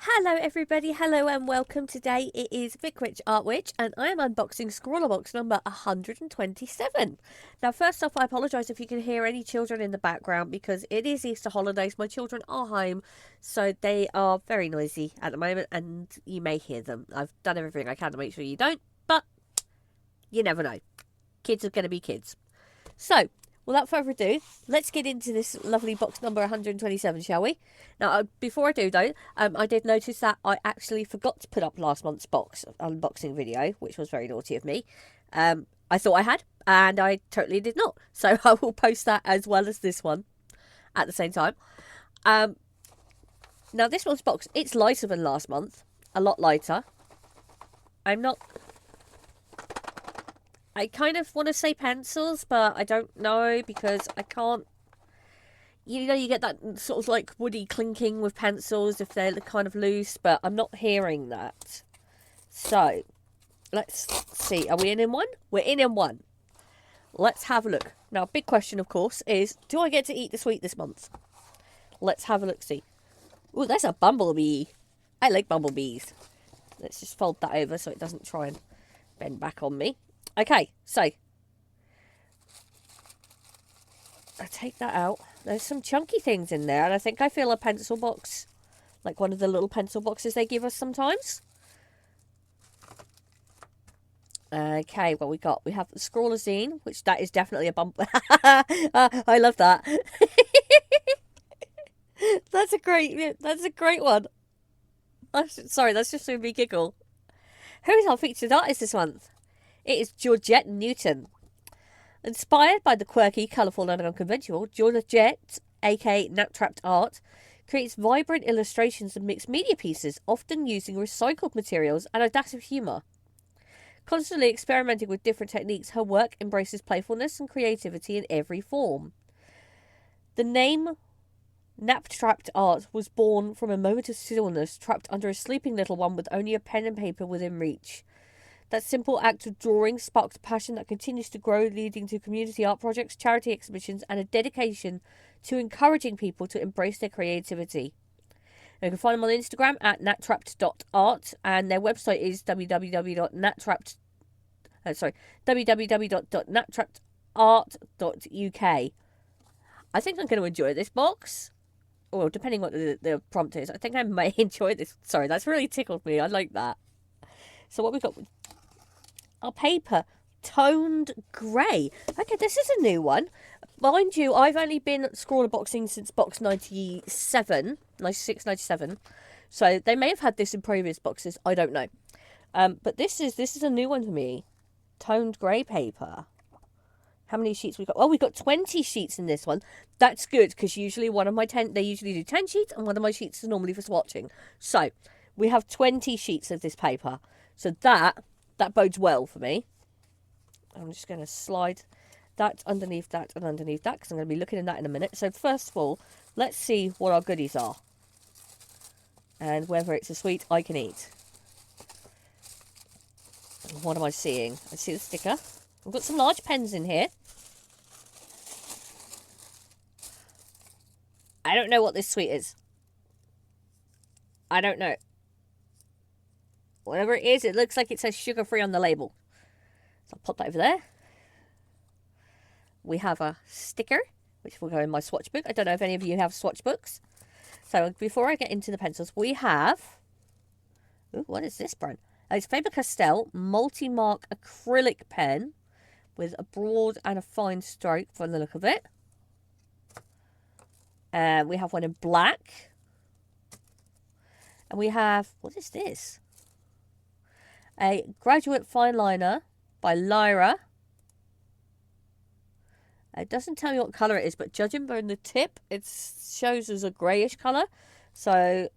Hello everybody, hello and welcome. Today it is Vic Witch Art Witch and I am unboxing Scrawlrbox number 127. Now first off, I apologise if you can hear any children in the background because it is Easter holidays. My children are home, so they are very noisy at the moment and you may hear them. I've done everything I can to make sure you don't, but you never know. Kids are going to be kids. So, without further ado, let's get into this lovely box number 127, shall we? Now, before I do, though, I did notice that I actually forgot to put up last month's box unboxing video, which was very naughty of me. I thought I had, and I totally did not. So I will post that as well as this one at the same time. Now, this month's box, it's lighter than last month. A lot lighter. I kind of want to say pencils, but I don't know because I can't. You know, you get that sort of like woody clinking with pencils if they're kind of loose, but I'm not hearing that. So, let's see. Are we in one? We're in one. Let's have a look. Now, big question, of course, is do I get to eat the sweet this month? Let's have a look. See. Oh, that's a bumblebee. I like bumblebees. Let's just fold that over so it doesn't try and bend back on me. Okay, so I take that out. There's some chunky things in there, and I think I feel a pencil box, like one of the little pencil boxes they give us sometimes. Okay, what we got? We have the Scrawlzine, which that is definitely a bump. I love that. That's a great one. Sorry, that's just made me giggle. Who is our featured artist this month? It is Georgette Newton. Inspired by the quirky, colourful and unconventional, Georgette, aka Naptrapped Art, creates vibrant illustrations and mixed media pieces, often using recycled materials and adaptive humour. Constantly experimenting with different techniques, her work embraces playfulness and creativity in every form. The name Naptrapped Art was born from a moment of stillness trapped under a sleeping little one with only a pen and paper within reach. That simple act of drawing sparked a passion that continues to grow, leading to community art projects, charity exhibitions, and a dedication to encouraging people to embrace their creativity. You can find them on Instagram at nattrapped.art, and their website is www.nattrappedart.uk. I think I'm going to enjoy this box. Well, depending what the prompt is. I think I may enjoy this. Sorry, that's really tickled me. I like that. So what we got? Our paper, toned grey. Okay, this is a new one. Mind you, I've only been Scrawlrboxing since box 97, 96, 97. So they may have had this in previous boxes. I don't know. But this is a new one for me. Toned grey paper. How many sheets we got? Oh, we got 20 sheets in this one. That's good because usually they usually do 10 sheets and one of my sheets is normally for swatching. So we have 20 sheets of this paper. So that bodes well for me. I'm just going to slide that underneath that and underneath that because I'm going to be looking at that in a minute. So first of all, let's see what our goodies are and whether it's a sweet I can eat. What am I seeing? I see the sticker. I've got some large pens in here. I don't know what this sweet is. I don't know. Whatever it is, it looks like it says sugar-free on the label. So I'll pop that over there. We have a sticker, which will go in my swatch book. I don't know if any of you have swatch books. So before I get into the pencils, we have... Ooh, what is this brand? It's Faber-Castell multi-mark acrylic pen with a broad and a fine stroke from the look of it. We have one in black. And we have... What is this? A graduate fine liner by Lyra. It doesn't tell me what colour it is, but judging by the tip, it shows as a greyish colour. So,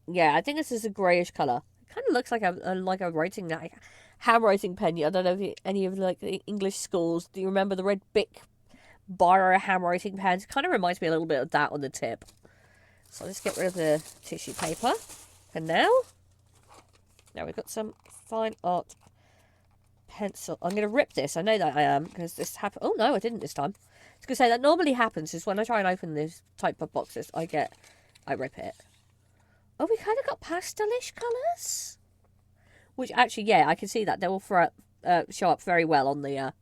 yeah, I think this is a greyish colour. It kind of looks like a writing, like handwriting pen. I don't know if any of like the English schools, do you remember the red Bic bar handwriting pens? It kind of reminds me a little bit of that on the tip. So let's get rid of the tissue paper. And now we've got some fine art pencil. I'm going to rip this. I know that I am because this happened. Oh, no, I didn't this time. I was going to say that normally happens is when I try and open this type of boxes, I rip it. Oh, we kind of got pastelish colours. Which actually, yeah, I can see that. They will show up very well on the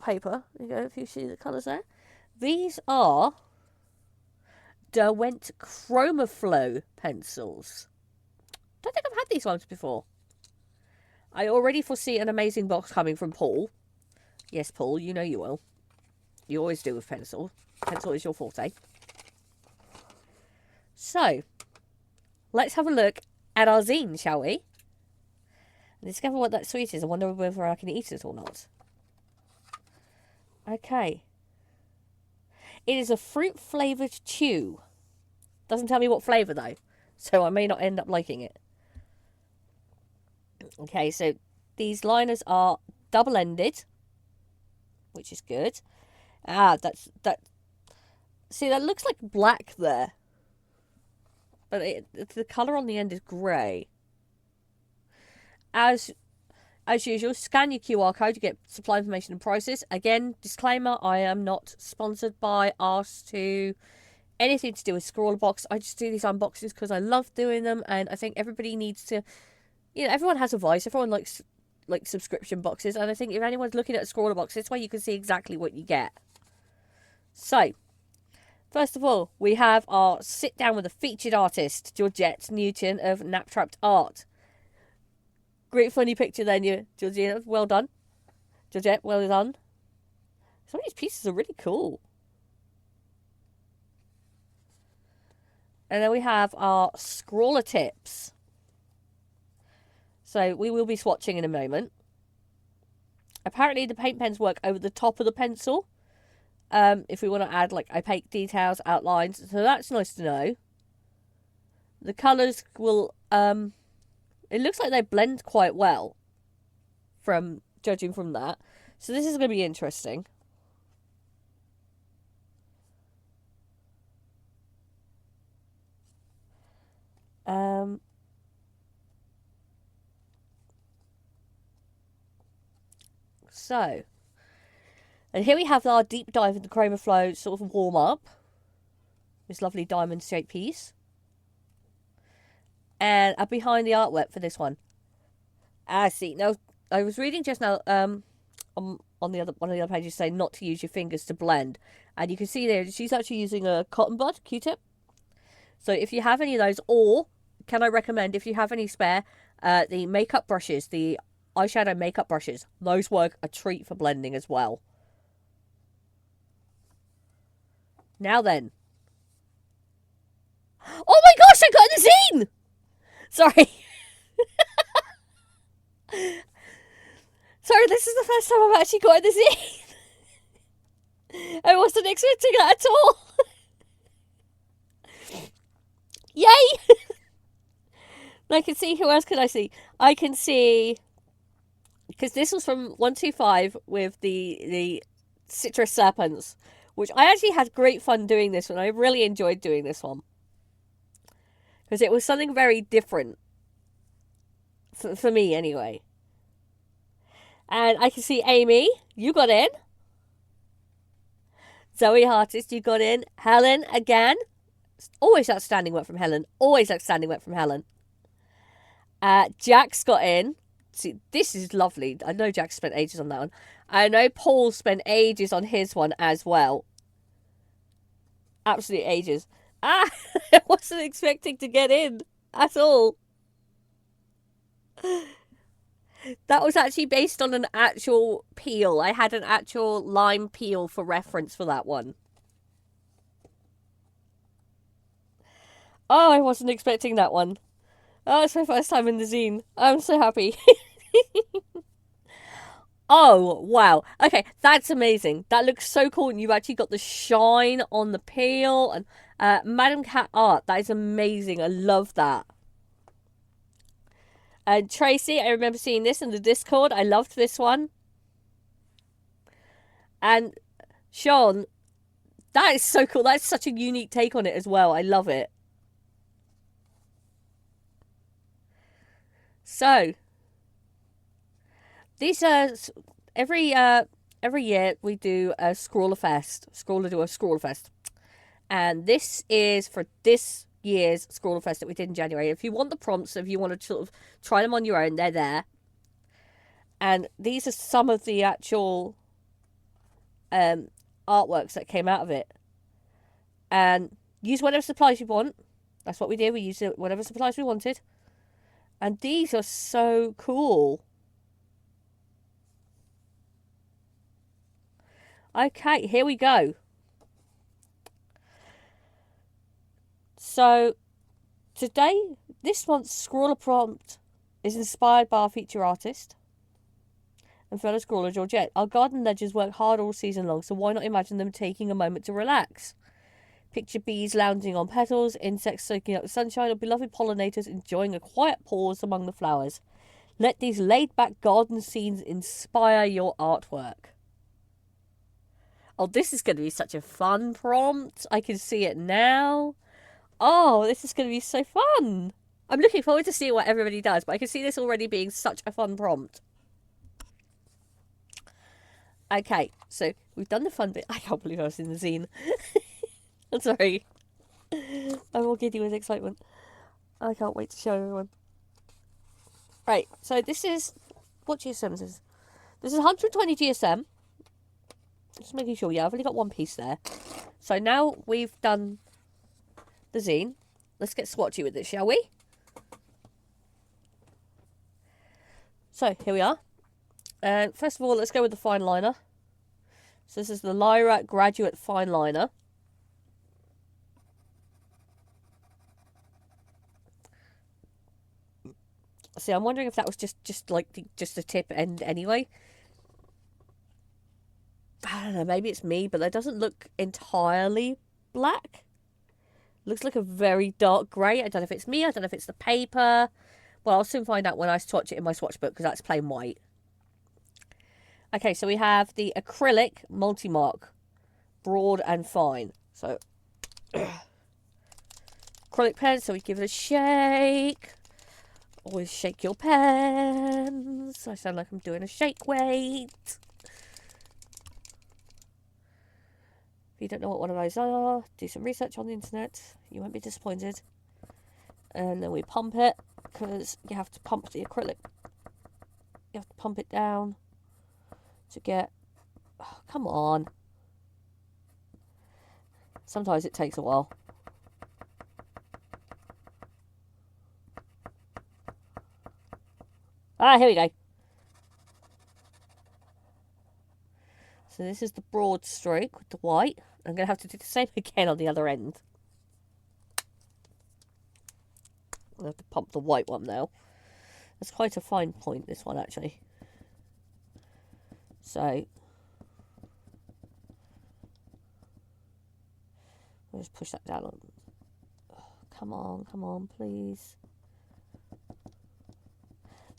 paper. There you go, if you see the colours there. These are Derwent Chromaflow pencils. Don't think I've had these ones before. I already foresee an amazing box coming from Paul. Yes, Paul, you know you will. You always do with pencil. Pencil is your forte. So, let's have a look at our zine, shall we? And discover what that sweet is. I wonder whether I can eat it or not. Okay. It is a fruit-flavoured chew. Doesn't tell me what flavour, though. So I may not end up liking it. Okay, so these liners are double-ended, which is good. That. See, that looks like black there. But the colour on the end is grey. As usual, scan your QR code to get supply information and prices. Again, disclaimer, I am not sponsored by, asked to, anything to do with Scrawlrbox. I just do these unboxings because I love doing them, and I think everybody needs to, everyone has a voice. Everyone likes subscription boxes, and I think if anyone's looking at a Scrawlrbox, this way you can see exactly what you get. So, first of all, we have our sit down with a featured artist, Georgette Newton of Naptrapped Art. Great funny picture then, Georgina. Well done. Georgette, well done. Some of these pieces are really cool. And then we have our scrawler tips. So we will be swatching in a moment. Apparently the paint pens work over the top of the pencil. If we want to add like opaque details, outlines. So that's nice to know. The colours will... It looks like they blend quite well, from judging from that. So this is going to be interesting. So, and here we have our deep dive into Chromaflow sort of warm up. This lovely diamond shaped piece. And behind the artwork for this one. See, now I was reading just now on the other one of the other pages saying not to use your fingers to blend, and you can see there she's actually using a cotton bud Q-tip. So if you have any of those, or can I recommend if you have any spare, the makeup brushes, the eyeshadow makeup brushes, those work a treat for blending as well. Now then. Oh my gosh, I got the zine! Sorry. Sorry, this is the first time I've actually got the zine. I wasn't expecting that at all. Yay! I can see, who else can I see? I can see, because this was from 125 with the Citrus Serpents, which I actually had great fun doing this one. I really enjoyed doing this one. Because it was something very different. For me, anyway. And I can see Amy, you got in. Zoe Hartist, you got in. Helen, again. Always outstanding work from Helen. Always outstanding work from Helen. Jack's got in. See, this is lovely. I know Jack spent ages on that one. I know Paul spent ages on his one as well. Absolute ages. I wasn't expecting to get in at all. That was actually based on an actual peel. I had an actual lime peel for reference for that one. Oh, I wasn't expecting that one. Oh, it's my first time in the zine. I'm so happy. Oh, wow. Okay, that's amazing. That looks so cool. And you've actually got the shine on the peel. And Madam Cat art. That is amazing. I love that. And Tracy, I remember seeing this in the Discord. I loved this one. And Sean, that is so cool. That's such a unique take on it as well. I love it. So, these are every year we do a Scrawler Fest. Scrawler do a Scrawler Fest, and this is for this year's Scrawlrfest that we did in January. If you want the prompts, if you want to sort of try them on your own, they're there. And these are some of the actual artworks that came out of it. And use whatever supplies you want. That's what we did. We used whatever supplies we wanted. And these are so cool. Okay, here we go. So, today, this month's Scrawler prompt is inspired by our feature artist and fellow scrawler Georgette. Our garden ledgers work hard all season long, so why not imagine them taking a moment to relax? Picture bees lounging on petals, insects soaking up the sunshine, or beloved pollinators enjoying a quiet pause among the flowers. Let these laid-back garden scenes inspire your artwork. Oh, this is going to be such a fun prompt. I can see it now. Oh, this is going to be so fun. I'm looking forward to seeing what everybody does, but I can see this already being such a fun prompt. Okay, so we've done the fun bit. I can't believe I was in the zine. I'm sorry. I'm all giddy with excitement. I can't wait to show everyone. Right, so this is... What GSM is this? This is 120 GSM. Just making sure, yeah, I've only got one piece there. So now we've done the zine. Let's get swatchy with it, shall we? So, here we are. And first of all, let's go with the fine liner. So this is the Lyra Graduate Fine Liner. See, I'm wondering if that was just a tip end anyway. I don't know, maybe it's me, but that doesn't look entirely black. Looks like a very dark grey. I don't know if it's me, I don't know if it's the paper. Well, I'll soon find out when I swatch it in my swatch book, because that's plain white. Okay, so we have the acrylic multi-mark, broad and fine. So, acrylic pen, so we give it a shake. Always shake your pens. I sound like I'm doing a shake weight. If you don't know what one of those are, do some research on the internet. You won't be disappointed. And then we pump it, because you have to pump the acrylic. You have to pump it down to get... Oh, come on. Sometimes it takes a while. Ah, here we go. So this is the broad stroke with the white. I'm going to have to do the same again on the other end. I have to pump the white one now. That's quite a fine point, this one, actually. So, I'll just push that down. Oh, come on, please.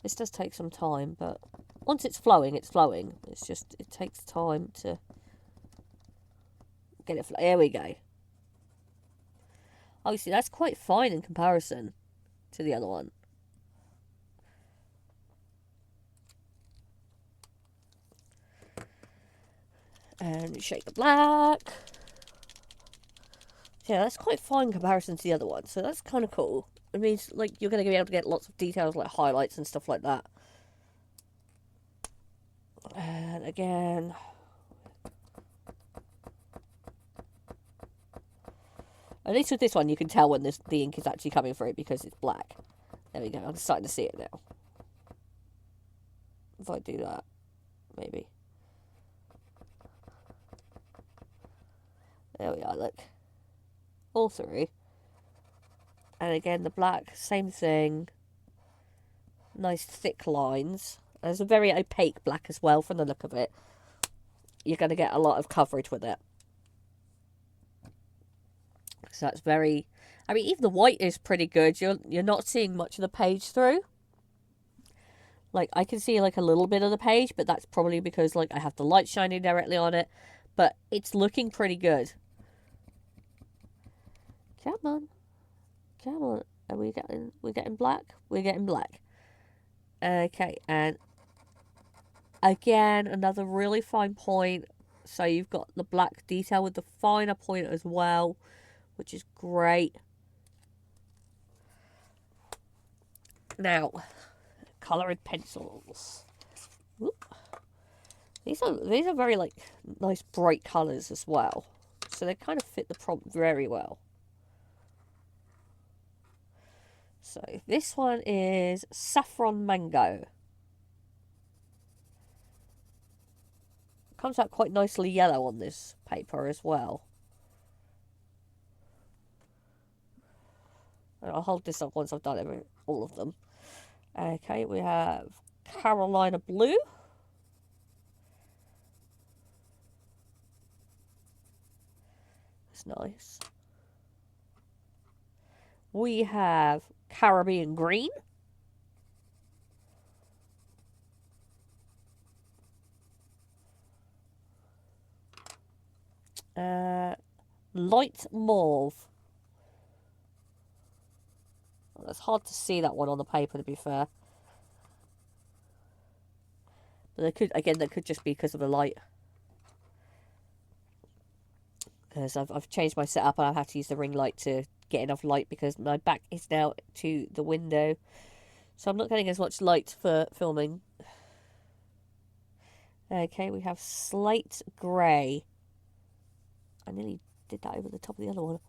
This does take some time, but once it's flowing, it's flowing. It's just, it takes time to get it flowing. There we go. Oh, you see, that's quite fine in comparison to the other one. And shake the black. Yeah, that's quite fine in comparison to the other one, so that's kind of cool. It means, like, you're going to be able to get lots of details, like highlights and stuff like that. And again... At least with this one, you can tell when the ink is actually coming through because it's black. There we go, I'm starting to see it now. If I do that, maybe. There we are, look. All through. And again, the black, same thing. Nice thick lines. There's a very opaque black as well from the look of it. You're going to get a lot of coverage with it. So that's very... I mean, even the white is pretty good. You're not seeing much of the page through. Like, I can see, like, a little bit of the page, but that's probably because, like, I have the light shining directly on it. But it's looking pretty good. Come on. Come on. Are we getting black? We're getting black. Okay, and again, another really fine point. So you've got the black detail with the finer point as well, which is great. Now, coloured pencils. Whoop. These are very like nice bright colours as well. So they kind of fit the prompt very well. So this one is Saffron Mango. Comes out quite nicely yellow on this paper as well. And I'll hold this up once I've done all of them. Okay, we have Carolina Blue. It's nice. We have Caribbean Green. Light Mauve. Well, it's hard to see that one on the paper, to be fair. But that could just be because of the light. Because I've changed my setup and I have to use the ring light to get enough light because my back is now to the window. So I'm not getting as much light for filming. Okay, we have Slate Grey. I nearly did that over the top of the other one.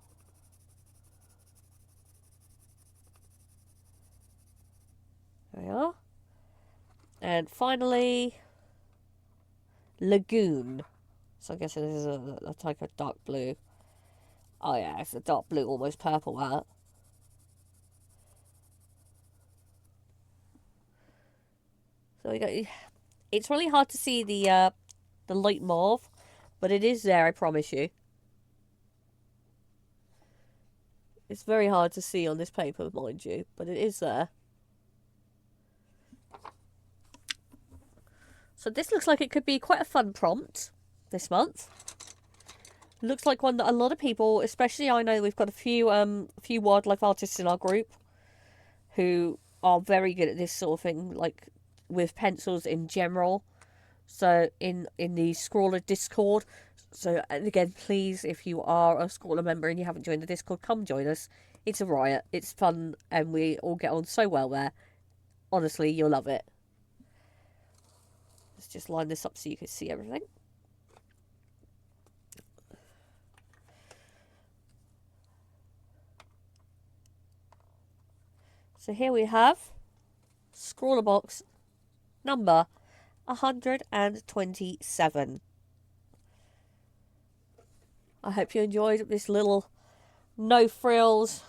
There we are. And finally, Lagoon. So I guess this is a type of dark blue. Oh yeah, it's a dark blue, almost purple, that. So we got. It's really hard to see the light mauve, but it is there, I promise you. It's very hard to see on this paper, mind you, but it is there. So this looks like it could be quite a fun prompt this month. Looks like one that a lot of people, especially I know we've got a few wildlife artists in our group who are very good at this sort of thing, like with pencils in general. So in the Scrawler Discord. So again, please, if you are a Scrawler member and you haven't joined the Discord, come join us. It's a riot. It's fun, and we all get on so well there. Honestly, you'll love it. Let's just line this up so you can see everything. So here we have Scrawlrbox number 127. I hope you enjoyed this little no frills,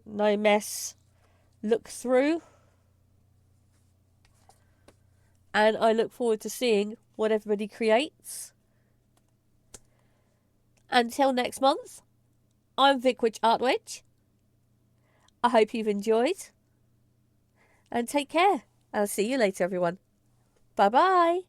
no mess look through. And I look forward to seeing what everybody creates. Until next month, I'm Vicwitch Artwitch. I hope you've enjoyed. And take care. I'll see you later, everyone. Bye-bye.